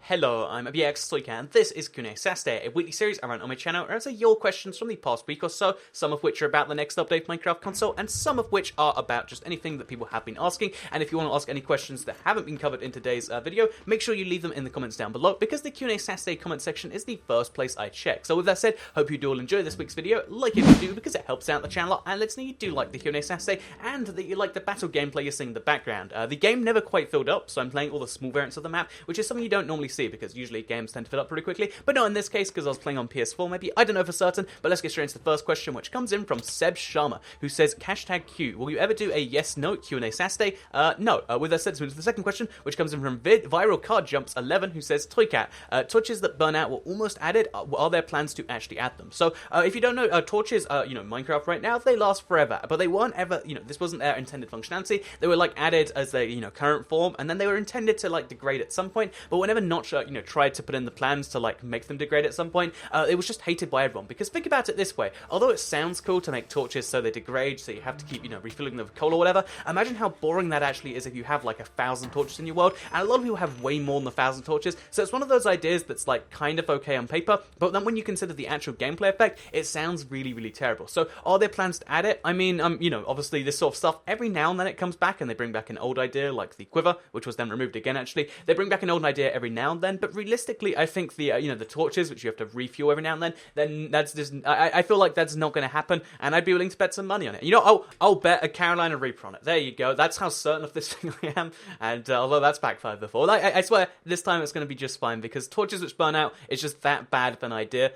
Hello, I'm VX and this is QnA Saturday, a weekly series I run on my channel where I answer your questions from the past week or so, some of which are about the next update of Minecraft console, and some of which are about just anything that people have been asking. And if you want to ask any questions that haven't been covered in today's video, make sure you leave them in the comments down below, because the QnA Saturday comment section is the first place I check. So with that said, hope you do all enjoy this week's video, like if you do, because it helps out the channel, and lets me know you do like the QnA Saturday, and that you like the battle gameplay you're seeing in the background. The game never quite filled up, so I'm playing all the small variants of the map, which is something you don't normally see, because usually games tend to fill up pretty quickly, but not in this case because I was playing on PS4 maybe, I don't know for certain. But let's get straight into the first question, which comes in from Seb Sharma, who says, #Q, will you ever do a yes/no QnA Saturday? No. With that said, let's move to the second question, which comes in from Viral Card Jumps 11, who says, Toycat, torches that burn out were almost added, are there plans to actually add them? So if you don't know, torches, Minecraft right now, they last forever, but they weren't ever, this wasn't their intended functionality. They were like added as their current form, and then they were intended to like degrade at some point. But whenever Notch tried to put in the plans to like make them degrade at some point, it was just hated by everyone. Because think about it this way, although it sounds cool to make torches so they degrade, so you have to keep refilling them with coal or whatever, imagine how boring that actually is if you have like 1,000 torches in your world, and a lot of people have way more than 1,000 torches. So it's one of those ideas that's like kind of okay on paper, but then when you consider the actual gameplay effect, it sounds really, really terrible. So are there plans to add it? I mean, obviously this sort of stuff, every now and then it comes back, and they bring back an old idea like the quiver, which was then removed again actually. They bring back an old idea every now and then, but realistically, I think the the torches, which you have to refuel every now and then that's just, I feel like that's not going to happen, and I'd be willing to bet some money on it. I'll bet a Carolina Reaper on it. There you go. That's how certain of this thing I am, and although that's backfired before, I swear this time it's going to be just fine, because torches which burn out is just that bad of an idea.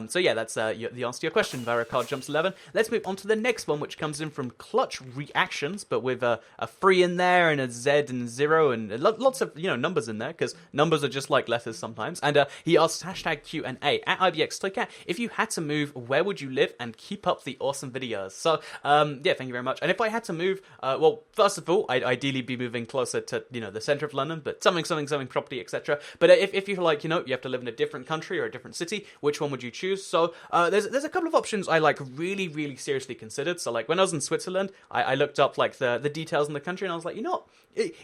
So yeah, that's the answer to your question, Varicard Jumps 11. Let's move on to the next one, which comes in from Clutch Reactions, but with a 3 in there, and a Z and 0, and lots of numbers in there, because numbers are just like letters sometimes. And he asks #QnA at IBXToycat, if you had to move, where would you live, and keep up the awesome videos? So yeah, thank you very much. And if I had to move, well, first of all, I'd ideally be moving closer to the center of London, but something property, etc. But if you're like you have to live in a different country or a different city, which one would you choose? So there's a couple of options I like really seriously considered. So like when I was in Switzerland, I looked up like the details in the country, and I was like,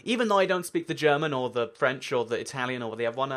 even though I don't speak the German or the French or the Italian or the other one,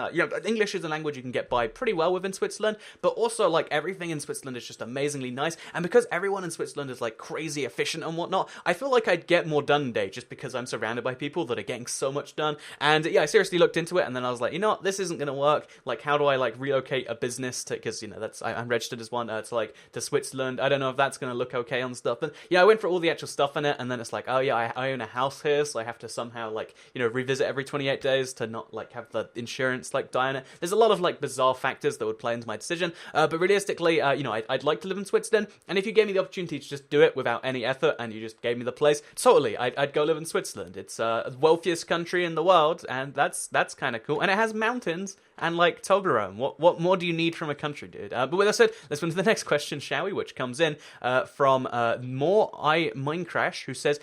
English is a language you can get by pretty well within Switzerland, but also like everything in Switzerland is just amazingly nice, and because everyone in Switzerland is like crazy efficient and whatnot, I feel like I'd get more done in a day just because I'm surrounded by people that are getting so much done. And yeah, I seriously looked into it, and then I was like, this isn't gonna work. Like, how do I like relocate a business to, because I'm registered as one to Switzerland. I don't know if that's gonna look okay on stuff. But yeah, I went for all the actual stuff in it, and then it's like, oh yeah, I own a house here, so I have to somehow like revisit every 28 days to not like have the insurance like die on it. There's a lot of like bizarre factors that would play into my decision, but realistically, I'd like to live in Switzerland, and if you gave me the opportunity to just do it without any effort, and you just gave me the place, totally, I'd go live in Switzerland. It's the wealthiest country in the world, and that's kind of cool, and it has mountains and like Toblerone. What more do you need from a country, dude? But with that said, let's move to the next question, shall we? Which comes in from Minecrash, who says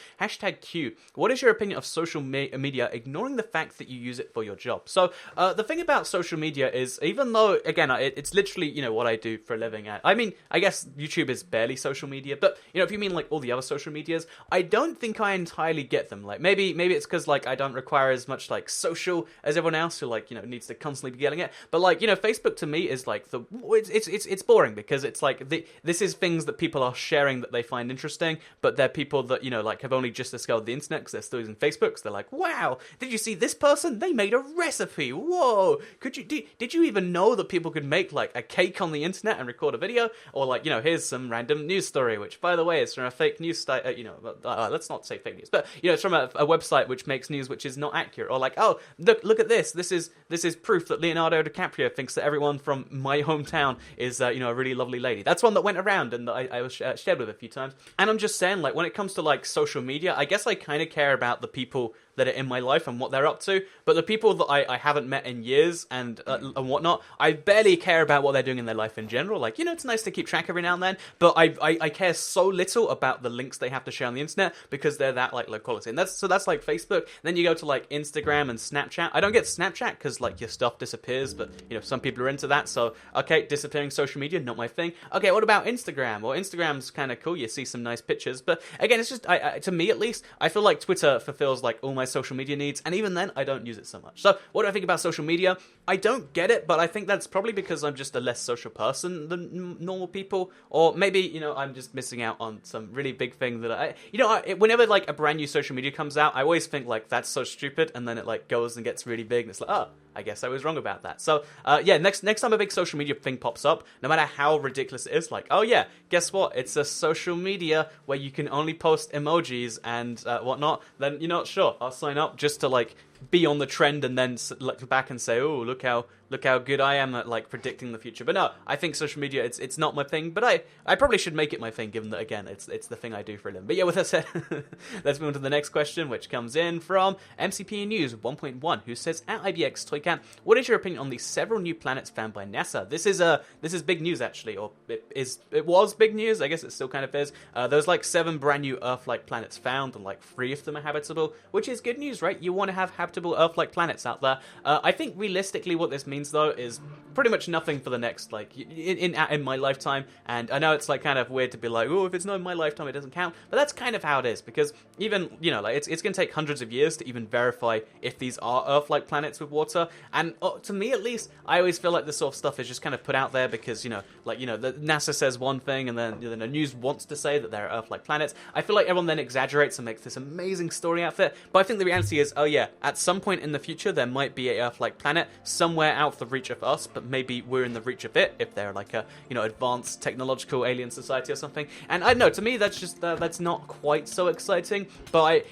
#Q. What is your opinion of social media, ignoring the fact that you use it for your job? So the thing about social media is, even though again it's literally what I do for a living. I mean, I guess YouTube is barely social media, but if you mean like all the other social medias, I don't think I entirely get them. Like maybe it's because like I don't require as much like social as everyone else who like needs to constantly be getting it. But like Facebook to me is like it's boring, because it's like this is things that people are sharing that they find interesting, but they're people that like have only just discovered the internet because they're still using Facebook. So they're like, wow, did you see this person? They made a recipe. Whoa, did you even know that people could make like a cake on the internet and record a video? Or like here's some random news story, which by the way is from a fake news let's not say fake news, but it's from a website which makes news which is not accurate. Or like, oh, look at this. This is proof that Leonardo DiCaprio thinks that everyone from my hometown is a really lovely lady. That's one that went around, and that I was shared with a few times. And I'm just saying, like, when it comes to like social media, I guess I kind of care about the people that are in my life and what they're up to, but the people that I haven't met in years and whatnot, I barely care about what they're doing in their life in general. Like, it's nice to keep track every now and then, but I care so little about the links they have to share on the internet, because they're that like low quality. And that's like Facebook. Then you go to like Instagram and Snapchat. I don't get Snapchat because like your stuff disappears, but some people are into that. So okay, disappearing social media, not my thing. Okay, what about Instagram? Well, Instagram's kind of cool. You see some nice pictures, but again, it's just to me at least, I feel like Twitter fulfills like all my my social media needs, and even then, I don't use it so much. So, what do I think about social media? I don't get it, but I think that's probably because I'm just a less social person than normal people, or maybe, I'm just missing out on some really big thing that whenever, like, a brand new social media comes out, I always think, like, that's so stupid, and then it, like, goes and gets really big, and it's like, oh, I guess I was wrong about that. So, next time a big social media thing pops up, no matter how ridiculous it is, like, oh yeah, guess what? It's a social media where you can only post emojis and whatnot, then, sure, I'll sign up just to, like, be on the trend and then look back and say, oh, look how good I am at, like, predicting the future. But no, I think social media, it's not my thing, but I probably should make it my thing, given that, again, it's the thing I do for a living. But yeah, with that said, let's move on to the next question, which comes in from MCP News 1.1, who says, at IBX Toycat, what is your opinion on the several new planets found by NASA? This is big news, actually, or it was big news, I guess it still kind of is. There's, like, 7 brand new Earth-like planets found, and, like, 3 of them are habitable, which is good news, right? You want to have habitable Earth-like planets out there. I think realistically what this means, though, is pretty much nothing for the next, like, in my lifetime, and I know it's, like, kind of weird to be like, oh, if it's not in my lifetime, it doesn't count, but that's kind of how it is, because even, like, it's going to take hundreds of years to even verify if these are Earth-like planets with water, and to me, at least, I always feel like this sort of stuff is just kind of put out there because, the NASA says one thing, and then the news wants to say that they're Earth-like planets. I feel like everyone then exaggerates and makes this amazing story out there, but I think the reality is, oh yeah, at some point in the future, there might be a Earth-like planet somewhere out of the reach of us, but maybe we're in the reach of it, if they're like a, advanced technological alien society or something. And I don't know, to me, that's just, that's not quite so exciting, but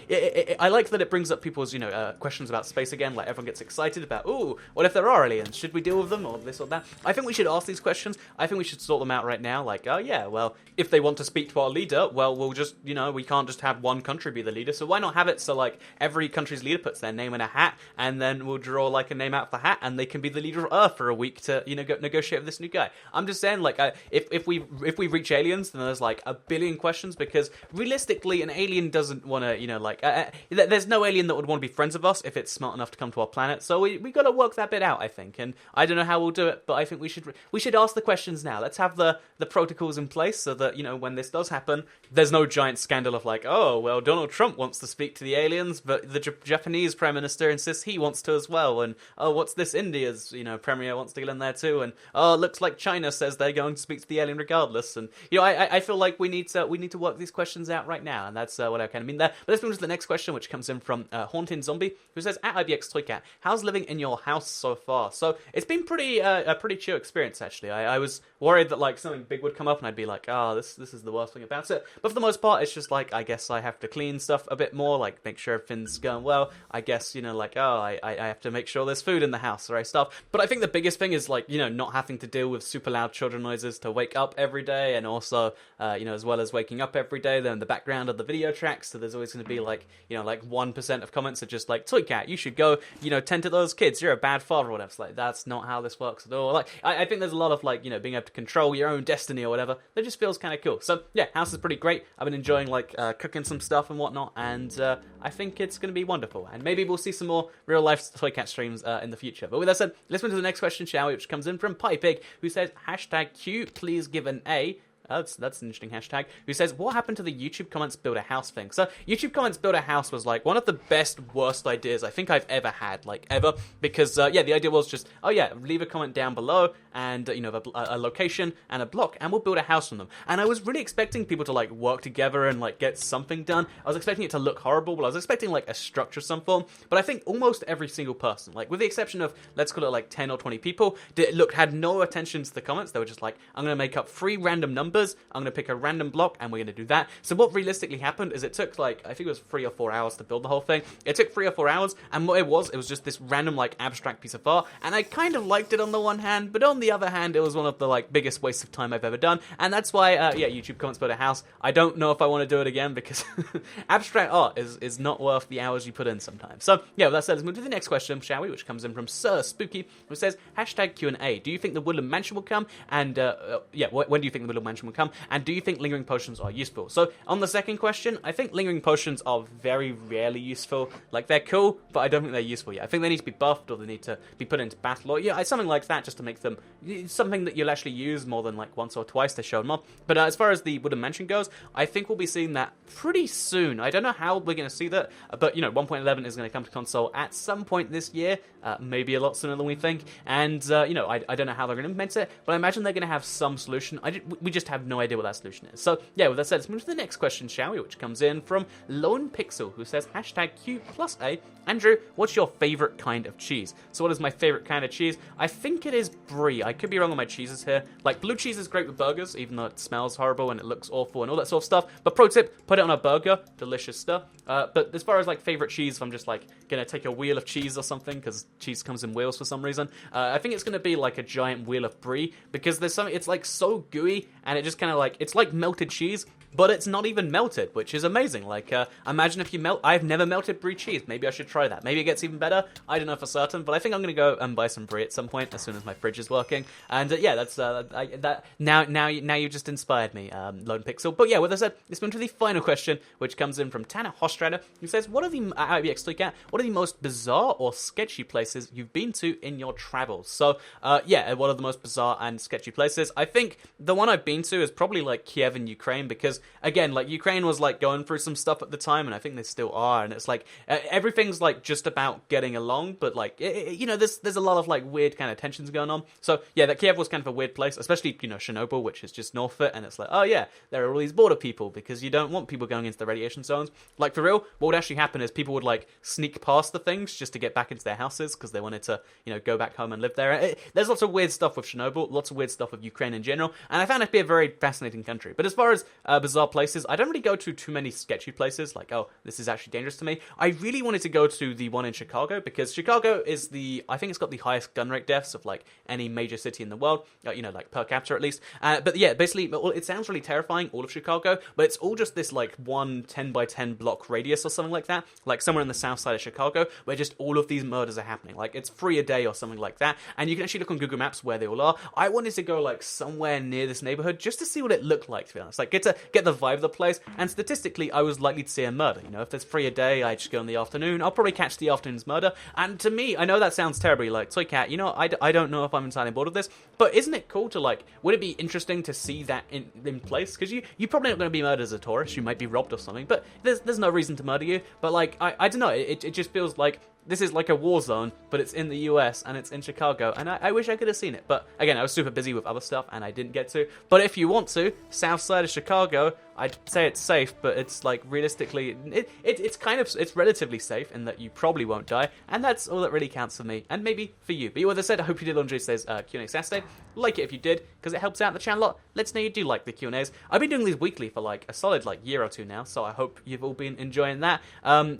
I like that it brings up people's, questions about space again, like everyone gets excited about, ooh, what if there are aliens? Should we deal with them, or this or that? I think we should ask these questions. I think we should sort them out right now, like, oh yeah, well, if they want to speak to our leader, well, we'll just, we can't just have one country be the leader, so why not have it so, like, every country's leader puts their name in a hat, and then we'll draw, like, a name out of the hat, and they can be the leader of Earth for a week to, negotiate with this new guy. I'm just saying, like, if we reach aliens, then there's, like, a billion questions, because realistically, an alien doesn't want to, there's no alien that would want to be friends with us if it's smart enough to come to our planet, so we got to work that bit out, I think, and I don't know how we'll do it, but I think we should ask the questions now. Let's have the protocols in place so that, when this does happen, there's no giant scandal of, like, oh, well, Donald Trump wants to speak to the aliens, but the Japanese Prime Minister insists he wants to as well, and, oh, what's this, India's, Premier wants to get in there too, and, oh, it looks like China says they're going to speak to the alien regardless, and, I feel like we need to work these questions out right now, and that's what I kind of mean there. But let's move on to the next question, which comes in from Haunting Zombie, who says, at IBX Toycat, how's living in your house so far? So, it's been a pretty chill experience, actually. I was worried that, like, something big would come up, and I'd be like, oh, this is the worst thing about it, but for the most part, it's just, like, I guess I have to clean stuff a bit more, like, make sure everything's going well. I guess, like, oh, I have to make sure there's food in the house, right, stuff. But I think the biggest thing is, like, not having to deal with super loud children noises to wake up every day, and also, as well as waking up every day, they're in the background of the video tracks, so there's always going to be, like, like 1% of comments are just like, Toycat, you should go, tend to those kids, you're a bad father, or whatever. It's like, that's not how this works at all. Like, I think there's a lot of, like, being able to control your own destiny or whatever, that just feels kind of cool. So, yeah, house is pretty great. I've been enjoying, like, cooking some stuff and whatnot, and I think it's going to be wonderful. And maybe we'll see some more real-life Toycat streams in the future. But with that said, let's move to the next question, shall we? Which comes in from Pipig, who says, #Q, please give an A. That's an interesting hashtag. Who says, what happened to the YouTube comments build a house thing? So, YouTube comments build a house was, like, one of the best, worst ideas I think I've ever had, like, ever. Because, the idea was just, oh yeah, leave a comment down below, and, a location and a block, and we'll build a house from them. And I was really expecting people to, like, work together and, like, get something done. I was expecting it to look horrible, but I was expecting, like, a structure of some form. But I think almost every single person, like, with the exception of, let's call it, like, 10 or 20 people, had no attention to the comments. They were just like, I'm going to make up 3 random numbers, I'm going to pick a random block, and we're going to do that. So what realistically happened is it took, like, I think it was 3 or 4 hours to build the whole thing. It took 3 or 4 hours, and what it was just this random, like, abstract piece of art, and I kind of liked it on the one hand, but on the other hand, it was one of the, like, biggest wastes of time I've ever done, and that's why, YouTube comments build a house. I don't know if I want to do it again, because abstract art is not worth the hours you put in sometimes. So, yeah, with that said, let's move to the next question, shall we, which comes in from Sir Spooky, who says, #QnA, do you think the Woodland Mansion will come? And, when do you think the Woodland Mansion will will come, and do you think lingering potions are useful? So on the second question, I think lingering potions are very rarely useful. Like, they're cool, but I don't think they're useful yet. I think they need to be buffed, or they need to be put into battle, or yeah, something like that, just to make them something that you'll actually use more than like once or twice to show them up. But as far as the Woodland Mansion goes, I think we'll be seeing that pretty soon. I don't know how we're going to see that, but you know, 1.11 is going to come to console at some point this year, maybe a lot sooner than we think, and you know, I don't know how they're going to implement it, but I imagine they're going to have some solution. We just have no idea what that solution is. So yeah, with that said, let's move to the next question, shall we, which comes in from Lone Pixel, who says #Q+A. Andrew, what's your favorite kind of cheese? So what is my favorite kind of cheese? I think it is brie. I could be wrong on my cheeses here. Like, blue cheese is great with burgers, even though it smells horrible and it looks awful and all that sort of stuff. But pro tip, put it on a burger. Delicious stuff. But as far as like favorite cheese, if I'm just like gonna take a wheel of cheese or something, because cheese comes in wheels for some reason, I think it's gonna be like a giant wheel of brie, because there's something, it's like so gooey, and it just kind of like, it's like melted cheese, but it's not even melted, which is amazing. Like, imagine if you melt... I've never melted brie cheese. Maybe I should try that. Maybe it gets even better. I don't know for certain, but I think I'm going to go and buy some brie at some point as soon as my fridge is working. And yeah, that's... Now you just inspired me, Lone Pixel. But yeah, with that said, let's move to the final question, which comes in from Tanner Hostrader, who says, what are the... what are the most bizarre or sketchy places you've been to in your travels? So, yeah, what are the most bizarre and sketchy places? I think the one I've been to is probably, like, Kiev in Ukraine, because again, like, Ukraine was like going through some stuff at the time, and I think they still are, and it's like everything's like just about getting along, but like you know, there's a lot of like weird kind of tensions going on. So yeah, that Kiev was kind of a weird place, especially, you know, Chernobyl, which is just north of it, and it's like, oh yeah, there are all these border people, because you don't want people going into the radiation zones. Like, for real, what would actually happen is people would like sneak past the things just to get back into their houses, because they wanted to, you know, go back home and live there. There's lots of weird stuff with Chernobyl, lots of weird stuff with Ukraine in general, and I found it to be a very fascinating country. But as far as bizarre places, I don't really go to too many sketchy places, like, oh, this is actually dangerous to me. I really wanted to go to the one in Chicago, because Chicago is I think it's got the highest gun rate deaths of, like, any major city in the world, you know, like, per capita at least. But yeah, basically, it sounds really terrifying, all of Chicago, but it's all just this, like, 1 10-by-10 block radius or something like that, like, somewhere in the south side of Chicago, where just all of these murders are happening. Like, it's 3 a day or something like that, and you can actually look on Google Maps where they all are. I wanted to go, like, somewhere near this neighborhood, just to see what it looked like, to be honest. Like, get the vibe of the place, and statistically, I was likely to see a murder. You know, if there's 3 a day, I just go in the afternoon. I'll probably catch the afternoon's murder. And to me, I know that sounds terribly like, Toy Cat, you know, I don't know if I'm entirely bored of this, but isn't it cool to, like, would it be interesting to see that in place? Because you probably not going to be murdered as a tourist. You might be robbed or something, but there's no reason to murder you. But, like, I don't know, it just feels like this is like a war zone, but it's in the US, and it's in Chicago, and I wish I could have seen it. But again, I was super busy with other stuff, and I didn't get to. But if you want to, south side of Chicago, I'd say it's safe, but it's like, realistically, it's relatively safe in that you probably won't die, and that's all that really counts for me, and maybe for you. But with that said, I hope you did enjoy today's Q&A Saturday. Like it if you did, because it helps out the channel a lot. Let us know you do like the Q&As. I've been doing these weekly for like a solid year or two now, so I hope you've all been enjoying that.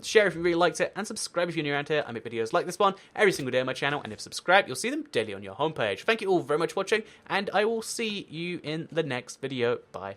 Share if you really liked it, and subscribe if you're new around here. I make videos like this one every single day on my channel, and if subscribed, you'll see them daily on your homepage. Thank you all very much for watching, and I will see you in the next video. Bye.